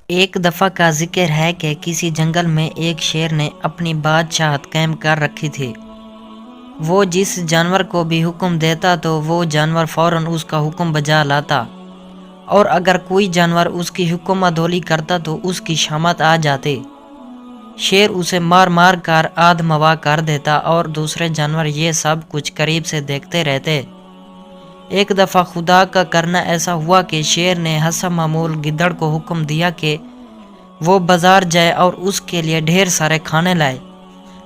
ایک دفعہ کا ذکر ہے کہ کسی جنگل میں ایک شیر نے اپنی بادشاہت قائم کر رکھی تھی۔ وہ جس جانور کو بھی حکم دیتا تو وہ جانور فوراً اس کا حکم بجا لاتا، اور اگر کوئی جانور اس کی حکم عدولی کرتا تو اس کی شامت آ جاتی۔ شیر اسے مار مار کر آدھموا کر دیتا اور دوسرے جانور یہ سب کچھ قریب سے دیکھتے رہتے۔ ایک دفعہ خدا کا کرنا ایسا ہوا کہ شیر نے حسب معمول گدڑ کو حکم دیا کہ وہ بازار جائے اور اس کے لیے ڈھیر سارے کھانے لائے۔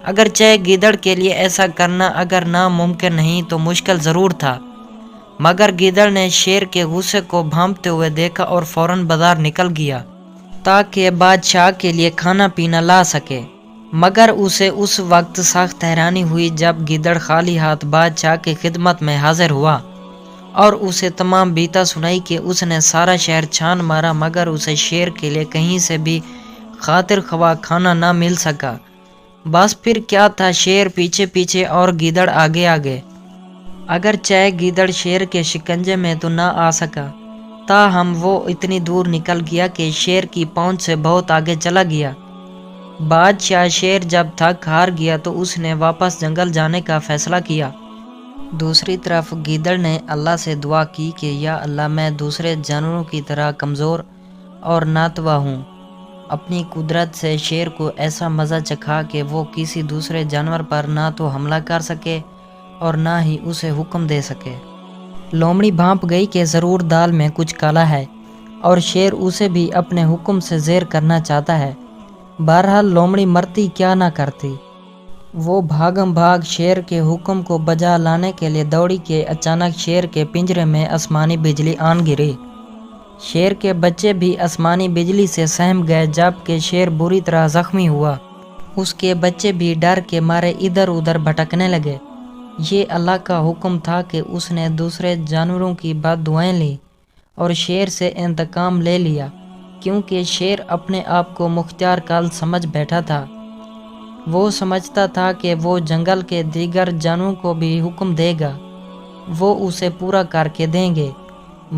اگرچہ گدڑ کے لیے ایسا کرنا اگر ناممکن نہیں تو مشکل ضرور تھا، مگر گدڑ نے شیر کے غصے کو بھانپتے ہوئے دیکھا اور فوراً بازار نکل گیا تاکہ بادشاہ کے لیے کھانا پینا لا سکے۔ مگر اسے اس وقت سخت حیرانی ہوئی جب گدڑ خالی ہاتھ بادشاہ کی خدمت میں حاضر ہوا اور اسے تمام بیتا سنائی کہ اس نے سارا شہر چھان مارا مگر اسے شیر کے لیے کہیں سے بھی خاطر خواہ کھانا نہ مل سکا۔ بس پھر کیا تھا، شیر پیچھے پیچھے اور گدڑ آگے آگے۔ اگرچہ گدڑ شیر کے شکنجے میں تو نہ آ سکا، تاہم وہ اتنی دور نکل گیا کہ شیر کی پہنچ سے بہت آگے چلا گیا۔ بادشاہ شیر جب تھک ہار گیا تو اس نے واپس جنگل جانے کا فیصلہ کیا۔ دوسری طرف گدڑ نے اللہ سے دعا کی کہ یا اللہ، میں دوسرے جانوروں کی طرح کمزور اور ناتواں ہوں۔ اپنی قدرت سے شیر کو ایسا مزہ چکھا کہ وہ کسی دوسرے جانور پر نہ تو حملہ کر سکے اور نہ ہی اسے حکم دے سکے۔ لومڑی بھانپ گئی کہ ضرور دال میں کچھ کالا ہے اور شیر اسے بھی اپنے حکم سے زیر کرنا چاہتا ہے۔ بہرحال لومڑی مرتی کیا نہ کرتی، وہ بھاگم بھاگ شیر کے حکم کو بجا لانے کے لیے دوڑی کہ اچانک شیر کے پنجرے میں آسمانی بجلی آن گری۔ شیر کے بچے بھی آسمانی بجلی سے سہم گئے جبکہ شیر بری طرح زخمی ہوا۔ اس کے بچے بھی ڈر کے مارے ادھر ادھر بھٹکنے لگے۔ یہ اللہ کا حکم تھا کہ اس نے دوسرے جانوروں کی بد دعائیں لیں اور شیر سے انتقام لے لیا، کیونکہ شیر اپنے آپ کو مختار کل سمجھ بیٹھا تھا۔ وہ سمجھتا تھا کہ وہ جنگل کے دیگر جانوروں کو بھی حکم دے گا، وہ اسے پورا کر کے دیں گے،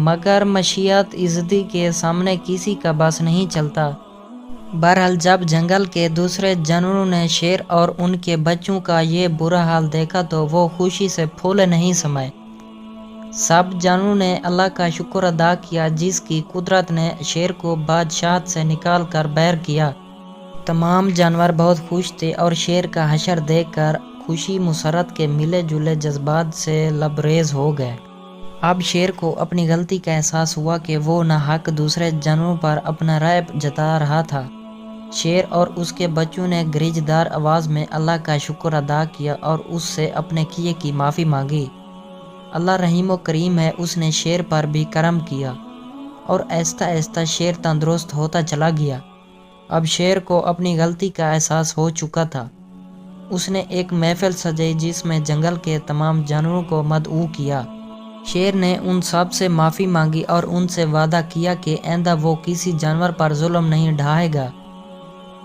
مگر مشیت ازدی کے سامنے کسی کا بس نہیں چلتا۔ بہرحال جب جنگل کے دوسرے جانوروں نے شیر اور ان کے بچوں کا یہ برا حال دیکھا تو وہ خوشی سے پھولے نہیں سمائے۔ سب جانوروں نے اللہ کا شکر ادا کیا جس کی قدرت نے شیر کو بادشاہت سے نکال کر بیر کیا۔ تمام جانور بہت خوش تھے اور شیر کا حشر دیکھ کر خوشی مسرت کے ملے جلے جذبات سے لبریز ہو گئے۔ اب شیر کو اپنی غلطی کا احساس ہوا کہ وہ ناحق دوسرے جانوروں پر اپنا رعب جتا رہا تھا۔ شیر اور اس کے بچوں نے گریج دار آواز میں اللہ کا شکر ادا کیا اور اس سے اپنے کیے کی معافی مانگی۔ اللہ رحیم و کریم ہے، اس نے شیر پر بھی کرم کیا اور آہستہ آہستہ شیر تندرست ہوتا چلا گیا۔ اب شیر کو اپنی غلطی کا احساس ہو چکا تھا۔ اس نے ایک محفل سجائی جس میں جنگل کے تمام جانوروں کو مدعو کیا۔ شیر نے ان سب سے معافی مانگی اور ان سے وعدہ کیا کہ آئندہ وہ کسی جانور پر ظلم نہیں ڈھائے گا۔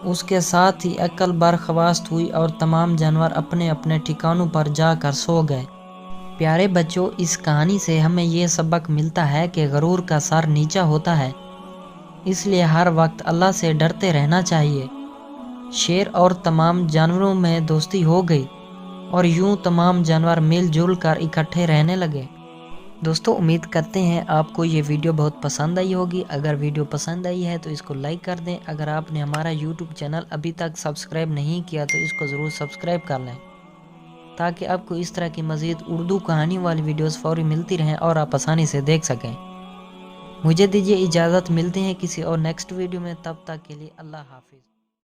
اس کے ساتھ ہی عقل برخاست ہوئی اور تمام جانور اپنے اپنے ٹھکانوں پر جا کر سو گئے۔ پیارے بچوں، اس کہانی سے ہمیں یہ سبق ملتا ہے کہ غرور کا سر نیچا ہوتا ہے، اس لیے ہر وقت اللہ سے ڈرتے رہنا چاہیے۔ شیر اور تمام جانوروں میں دوستی ہو گئی اور یوں تمام جانور مل جل کر اکٹھے رہنے لگے۔ دوستو، امید کرتے ہیں آپ کو یہ ویڈیو بہت پسند آئی ہوگی۔ اگر ویڈیو پسند آئی ہے تو اس کو لائک کر دیں۔ اگر آپ نے ہمارا یوٹیوب چینل ابھی تک سبسکرائب نہیں کیا تو اس کو ضرور سبسکرائب کر لیں تاکہ آپ کو اس طرح کی مزید اردو کہانی والی ویڈیوز فوری ملتی رہیں اور آپ آسانی سے دیکھ سکیں۔ مجھے دیجیے اجازت، ملتے ہیں کسی اور نیکسٹ ویڈیو میں، تب تک کے لیے اللہ حافظ۔